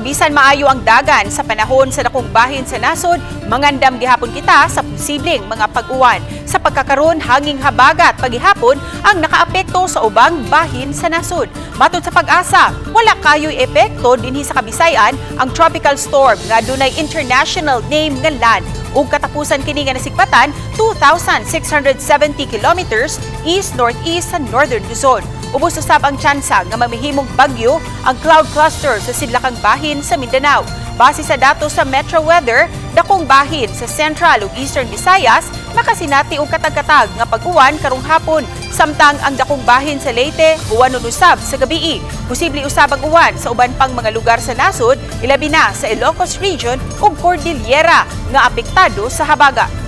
bisan maayo ang dagan sa panahon sa dakong bahin sa nasod, mangandam gihapon kita sa posibleng mga pag-uwan. Sa pagkakaroon, hanging habagat paghihapon ang nakaapekto sa ubang bahin sa nasod. Matod sa Pag-asa, wala kayo'y epekto dinhi sa Kabisayan ang tropical storm nga dunay international name nga LAN. Ug katapusan kini nga nasigpatan 2,670 kilometers east-northeast sa Northern Luzon. Ubos usab ang tsansa nga mamihimong bagyo ang cloud cluster sa sidlakang bahin sa Mindanao. Base sa datos sa Metro Weather, dakong bahin sa Central ug Eastern Visayas nakasinati og katag-katag nga pag-uwan karong hapon. Samtang ang dakong bahin sa Leyte uwanon usab sa gabii. Posible usab ang uwan sa uban pang mga lugar sa nasod, ilabi na sa Ilocos Region ug Cordillera nga apektado sa habagat.